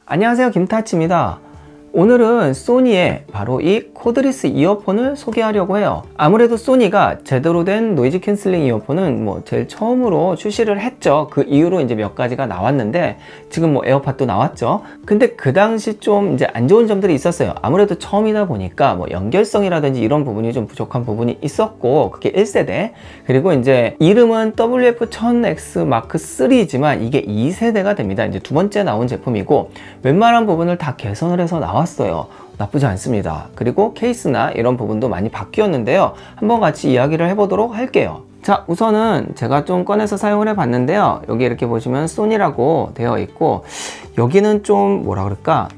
안녕하세요, 김타치입니다. 오늘은 소니의 바로 이 코드리스 이어폰을 소개하려고 해요. 아무래도 소니가 제대로 된 노이즈 캔슬링 이어폰은 제일 처음으로 출시를 했죠. 그 이후로 이제 몇 가지가 나왔는데 지금 에어팟도 나왔죠. 근데 그 당시 좀 이제 안 좋은 점들이 있었어요. 아무래도 처음이다 보니까 연결성이라든지 이런 부분이 좀 부족한 부분이 있었고, 그게 1세대. 그리고 이제 이름은 WF-1000X 마크 3지만 이게 2세대가 됩니다. 이제 두 번째 나온 제품이고 웬만한 부분을 다 개선을 해서 나왔어요. 나쁘지 않습니다. 그리고 케이스나 이런 부분도 많이 바뀌었는데요. 한번 같이 이야기를 해보도록 할게요. 자, 우선은 제가 좀 꺼내서 사용을 해 봤는데요. 여기 이렇게 보시면 소니라고 되어 있고, 여기는 좀 뭐라 그럴까,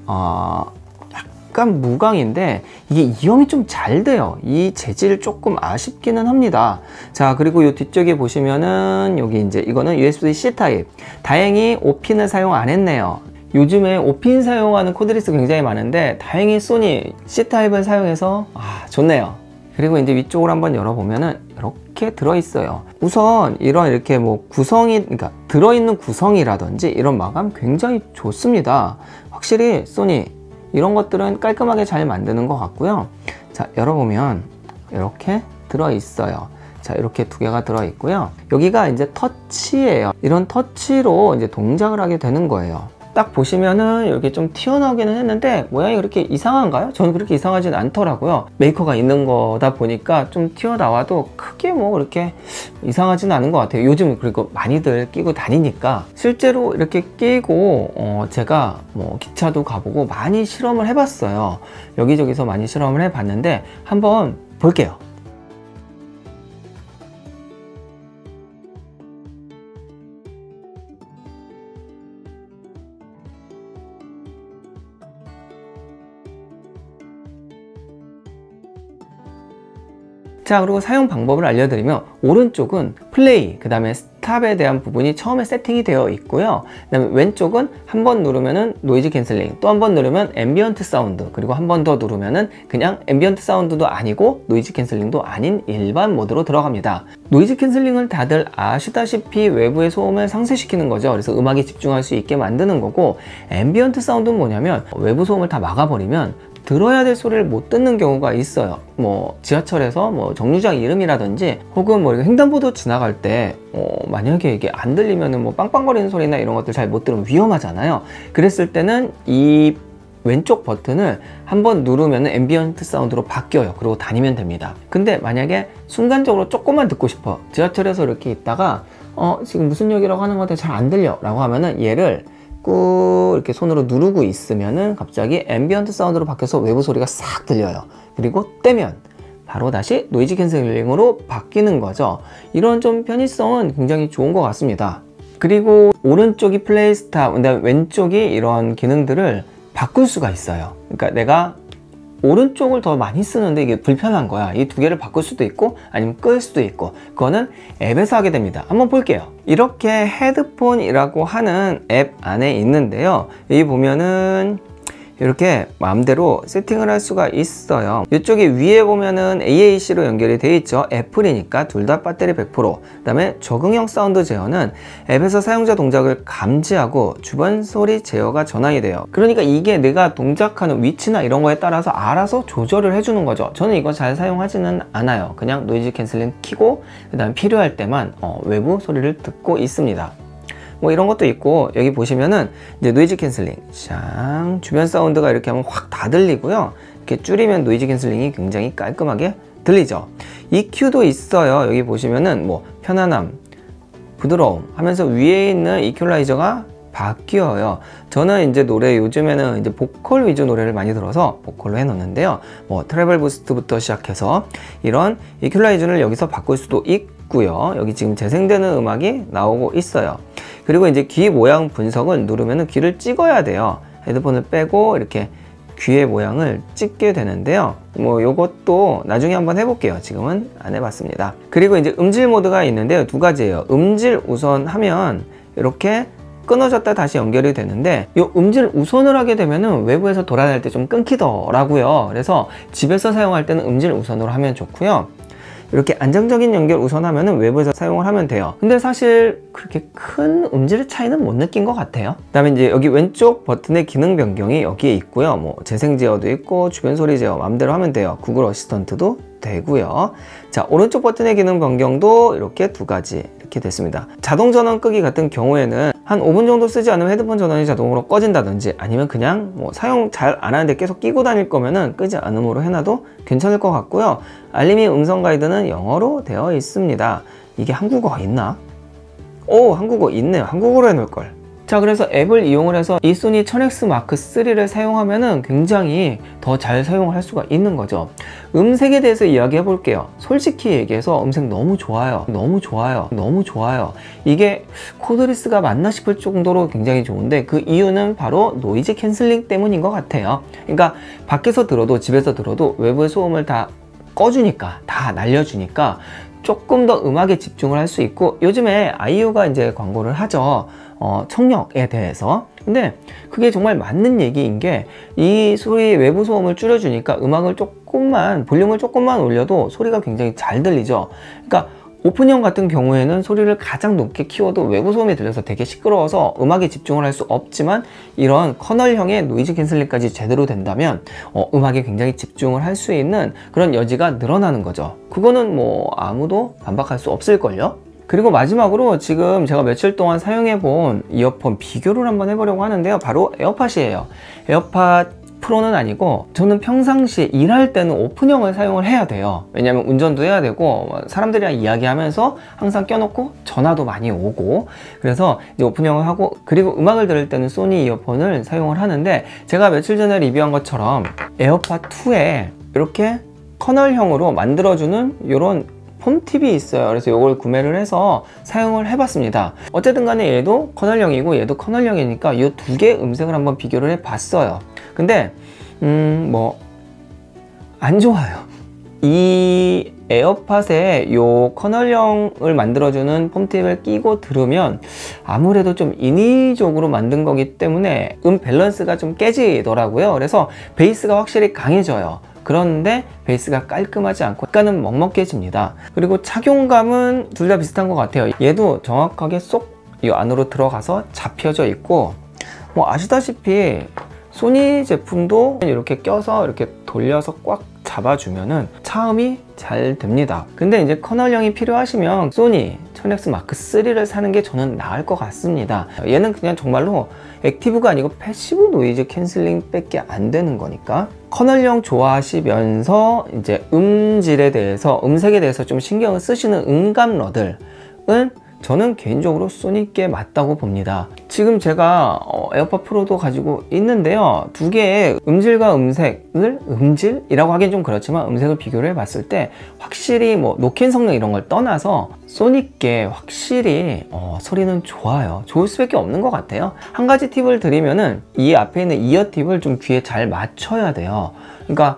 약간 무광인데 이게 이염이 좀 잘 돼요. 이 재질 조금 아쉽기는 합니다. 자, 그리고 이 뒤쪽에 보시면은 여기 이제 이거는 USB-C 타입. 다행히 5핀을 사용 안 했네요. 요즘에 5핀 사용하는 코드리스 굉장히 많은데 다행히 소니 C타입을 사용해서 좋네요. 그리고 이제 위쪽을 한번 열어보면은 이렇게 들어있어요. 우선 이렇게 구성이, 그러니까 들어있는 구성이라든지 이런 마감 굉장히 좋습니다. 확실히 소니 이런 것들은 깔끔하게 잘 만드는 것 같고요. 자, 열어보면 이렇게 들어있어요. 자, 이렇게 두 개가 들어있고요. 여기가 이제 터치예요. 이런 터치로 이제 동작을 하게 되는 거예요. 딱 보시면은 이렇게 좀 튀어나오기는 했는데 모양이 그렇게 이상한가요? 저는 그렇게 이상하진 않더라고요. 메이커가 있는 거다 보니까 좀 튀어나와도 크게 그렇게 이상하진 않은 것 같아요. 요즘 그리고 많이들 끼고 다니니까. 실제로 이렇게 끼고 제가 기차도 가보고 많이 실험을 해봤어요. 여기저기서 많이 실험을 해봤는데 한번 볼게요. 자, 그리고 사용 방법을 알려드리면 오른쪽은 플레이, 그 다음에 스탑에 대한 부분이 처음에 세팅이 되어 있고요. 그 다음에 왼쪽은 한 번 누르면은 노이즈 캔슬링, 또 한 번 누르면 앰비언트 사운드, 그리고 한 번 더 누르면은 그냥 앰비언트 사운드도 아니고 노이즈 캔슬링도 아닌 일반 모드로 들어갑니다. 노이즈 캔슬링을 다들 아시다시피 외부의 소음을 상쇄시키는 거죠. 그래서 음악에 집중할 수 있게 만드는 거고, 앰비언트 사운드는 뭐냐면 외부 소음을 다 막아버리면 들어야 될 소리를 못 듣는 경우가 있어요. 지하철에서 정류장 이름이라든지 혹은 횡단보도 지나갈 때 만약에 이게 안 들리면은 빵빵거리는 소리나 이런 것들 잘 못 들으면 위험하잖아요. 그랬을 때는 이 왼쪽 버튼을 한번 누르면 앰비언트 사운드로 바뀌어요. 그리고 다니면 됩니다. 근데 만약에 순간적으로 조금만 듣고 싶어, 지하철에서 이렇게 있다가 지금 무슨 역이라고 하는 건데 잘 안 들려 라고 하면은 얘를 꾹 이렇게 손으로 누르고 있으면은 갑자기 앰비언트 사운드로 바뀌어서 외부 소리가 싹 들려요. 그리고 떼면 바로 다시 노이즈 캔슬링으로 바뀌는 거죠. 이런 좀 편의성은 굉장히 좋은 것 같습니다. 그리고 오른쪽이 플레이 스탑, 근데 왼쪽이 이런 기능들을 바꿀 수가 있어요. 그러니까 내가 오른쪽을 더 많이 쓰는데 이게 불편한 거야. 이 두 개를 바꿀 수도 있고 아니면 끌 수도 있고, 그거는 앱에서 하게 됩니다. 한번 볼게요. 이렇게 헤드폰이라고 하는 앱 안에 있는데요. 여기 보면은 이렇게 마음대로 세팅을 할 수가 있어요. 이쪽에 위에 보면은 AAC로 연결이 되어 있죠. 애플이니까 둘 다 배터리 100%. 그 다음에 적응형 사운드 제어는 앱에서 사용자 동작을 감지하고 주변 소리 제어가 전환이 돼요. 그러니까 이게 내가 동작하는 위치나 이런 거에 따라서 알아서 조절을 해주는 거죠. 저는 이거 잘 사용하지는 않아요. 그냥 노이즈 캔슬링 키고 그 다음 필요할 때만 외부 소리를 듣고 있습니다. 이런 것도 있고, 여기 보시면은 이제 노이즈 캔슬링, 샹, 주변 사운드가 이렇게 하면 확 다 들리고요. 이렇게 줄이면 노이즈 캔슬링이 굉장히 깔끔하게 들리죠. EQ도 있어요. 여기 보시면은 편안함, 부드러움 하면서 위에 있는 이퀄라이저가 바뀌어요. 저는 이제 노래 요즘에는 이제 보컬 위주 노래를 많이 들어서 보컬로 해놓는데요. 트래블 부스트부터 시작해서 이런 이퀄라이저를 여기서 바꿀 수도 있고요. 여기 지금 재생되는 음악이 나오고 있어요. 그리고 이제 귀 모양 분석을 누르면 귀를 찍어야 돼요. 헤드폰을 빼고 이렇게 귀의 모양을 찍게 되는데요. 요것도 나중에 한번 해볼게요. 지금은 안 해봤습니다. 그리고 이제 음질 모드가 있는데요. 두 가지예요. 음질 우선 하면 이렇게 끊어졌다 다시 연결이 되는데, 이 음질 우선을 하게 되면은 외부에서 돌아다닐 때 좀 끊기더라고요. 그래서 집에서 사용할 때는 음질 우선으로 하면 좋고요. 이렇게 안정적인 연결 우선하면 외부에서 사용을 하면 돼요. 근데 사실 그렇게 큰 음질 차이는 못 느낀 것 같아요. 그 다음에 이제 여기 왼쪽 버튼의 기능 변경이 여기에 있고요. 뭐 재생 제어도 있고 주변 소리 제어 마음대로 하면 돼요. 구글 어시스턴트도 되고요. 자, 오른쪽 버튼의 기능 변경도 이렇게 두 가지 이렇게 됐습니다. 자동 전원 끄기 같은 경우에는 한 5분 정도 쓰지 않으면 헤드폰 전원이 자동으로 꺼진다든지, 아니면 그냥 뭐 사용 잘 안 하는데 계속 끼고 다닐 거면은 끄지 않음으로 해놔도 괜찮을 것 같고요. 알림이 음성 가이드는 영어로 되어 있습니다. 이게 한국어가 있나? 오, 한국어 있네요. 한국어로 해놓을 걸. 자, 그래서 앱을 이용을 해서 이 소니 1000X 마크 3를 사용하면은 굉장히 더 잘 사용을 할 수가 있는 거죠. 음색에 대해서 이야기해 볼게요. 솔직히 얘기해서 음색 너무 좋아요. 너무 좋아요. 너무 좋아요. 이게 코드리스가 맞나 싶을 정도로 굉장히 좋은데, 그 이유는 바로 노이즈 캔슬링 때문인 것 같아요. 그러니까 밖에서 들어도 집에서 들어도 외부의 소음을 다 꺼주니까, 다 날려주니까 조금 더 음악에 집중을 할 수 있고, 요즘에 아이유가 이제 광고를 하죠. 청력에 대해서. 근데 그게 정말 맞는 얘기인 게, 이 소리 외부 소음을 줄여주니까 음악을 조금만, 볼륨을 조금만 올려도 소리가 굉장히 잘 들리죠. 그러니까 오픈형 같은 경우에는 소리를 가장 높게 키워도 외부 소음이 들려서 되게 시끄러워서 음악에 집중을 할 수 없지만, 이런 커널형의 노이즈 캔슬링까지 제대로 된다면 음악에 굉장히 집중을 할 수 있는 그런 여지가 늘어나는 거죠. 그거는 뭐 아무도 반박할 수 없을걸요. 그리고 마지막으로 지금 제가 며칠 동안 사용해 본 이어폰 비교를 한번 해보려고 하는데요. 바로 에어팟이에요. 에어팟 프로는 아니고, 저는 평상시에 일할 때는 오픈형을 사용을 해야 돼요. 왜냐면 운전도 해야 되고 사람들이랑 이야기하면서 항상 껴놓고 전화도 많이 오고, 그래서 이제 오픈형을 하고, 그리고 음악을 들을 때는 소니 이어폰을 사용을 하는데, 제가 며칠 전에 리뷰한 것처럼 에어팟 2에 이렇게 커널형으로 만들어주는 이런 폼팁이 있어요. 그래서 이걸 구매를 해서 사용을 해봤습니다. 어쨌든 간에 얘도 커널형이고 얘도 커널형이니까 이 두 개의 음색을 한번 비교를 해봤어요. 근데 뭐 안 좋아요. 이 에어팟에 요 커널형을 만들어주는 폼팁을 끼고 들으면 아무래도 좀 인위적으로 만든 거기 때문에 밸런스가 좀 깨지더라고요. 그래서 베이스가 확실히 강해져요. 그런데 베이스가 깔끔하지 않고 약간은 먹먹해집니다. 그리고 착용감은 둘 다 비슷한 것 같아요. 얘도 정확하게 쏙 이 안으로 들어가서 잡혀져 있고, 뭐 아시다시피 소니 제품도 이렇게 껴서 이렇게 돌려서 꽉 잡아주면은 차음이 잘 됩니다. 근데 이제 커널형이 필요하시면 소니 1000X 마크 3를 사는 게 저는 나을 것 같습니다. 얘는 그냥 정말로 액티브가 아니고 패시브 노이즈 캔슬링 밖에 안 되는 거니까. 커널형 좋아하시면서 이제 음질에 대해서, 음색에 대해서 좀 신경을 쓰시는 음감러들은 저는 개인적으로 소니께 맞다고 봅니다. 지금 제가 에어팟 프로도 가지고 있는데요. 두 개의 음질과 음색을, 음질이라고 하긴 좀 그렇지만 음색을 비교를 해봤을 때 확실히 뭐 노캔 성능 이런 걸 떠나서 소니께 확실히 소리는 좋아요. 좋을 수밖에 없는 것 같아요. 한 가지 팁을 드리면은, 이 앞에 있는 이어 팁을 좀 귀에 잘 맞춰야 돼요. 그러니까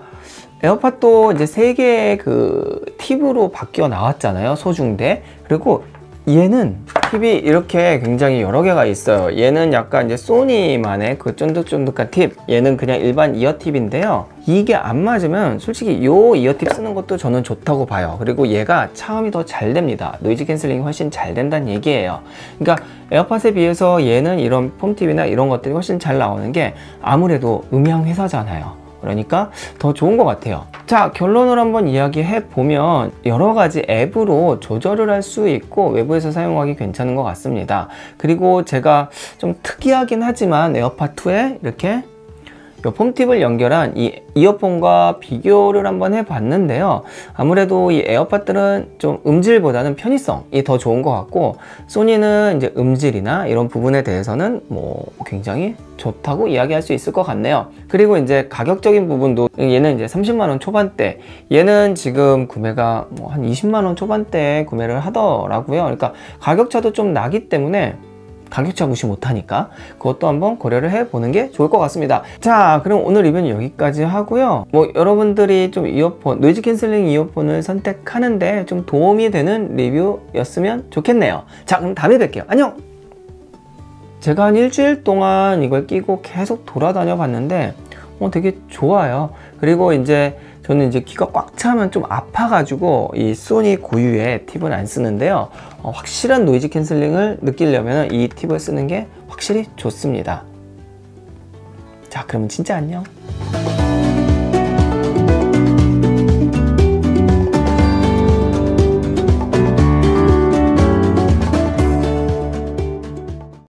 에어팟도 이제 3개의 그 팁으로 바뀌어 나왔잖아요. 소중대. 그리고 얘는 팁이 이렇게 굉장히 여러 개가 있어요. 얘는 약간 이제 소니만의 그 쫀득쫀득한 팁, 얘는 그냥 일반 이어 팁인데요. 이게 안 맞으면 솔직히 요 이어 팁 쓰는 것도 저는 좋다고 봐요. 그리고 얘가 차음이 더 잘 됩니다. 노이즈 캔슬링이 훨씬 잘 된다는 얘기예요. 그러니까 에어팟에 비해서 얘는 이런 폼팁이나 이런 것들이 훨씬 잘 나오는 게, 아무래도 음향 회사잖아요. 그러니까 더 좋은 것 같아요. 자, 결론을 한번 이야기해 보면 여러 가지 앱으로 조절을 할 수 있고 외부에서 사용하기 괜찮은 것 같습니다. 그리고 제가 좀 특이하긴 하지만 에어팟 2에 이렇게 이 폼팁을 연결한 이 이어폰과 비교를 한번 해봤는데요. 아무래도 이 에어팟들은 좀 음질보다는 편의성이 더 좋은 것 같고, 소니는 이제 음질이나 이런 부분에 대해서는 뭐 굉장히 좋다고 이야기할 수 있을 것 같네요. 그리고 이제 가격적인 부분도, 얘는 이제 30만원 초반대, 얘는 지금 구매가 뭐 한 20만원 초반대에 구매를 하더라고요. 그러니까 가격차도 좀 나기 때문에 가격차 무시 못하니까 그것도 한번 고려를 해보는 게 좋을 것 같습니다. 자, 그럼 오늘 리뷰는 여기까지 하고요. 뭐 여러분들이 좀 이어폰, 노이즈 캔슬링 이어폰을 선택하는데 좀 도움이 되는 리뷰였으면 좋겠네요. 자, 그럼 다음에 뵐게요. 안녕! 제가 한 일주일 동안 이걸 끼고 계속 돌아다녀 봤는데 되게 좋아요. 그리고 이제 저는 이제 귀가 꽉 차면 좀 아파가지고 이 소니 고유의 팁은 안 쓰는데요. 확실한 노이즈 캔슬링을 느끼려면 이 팁을 쓰는 게 확실히 좋습니다. 자, 그러면 진짜 안녕.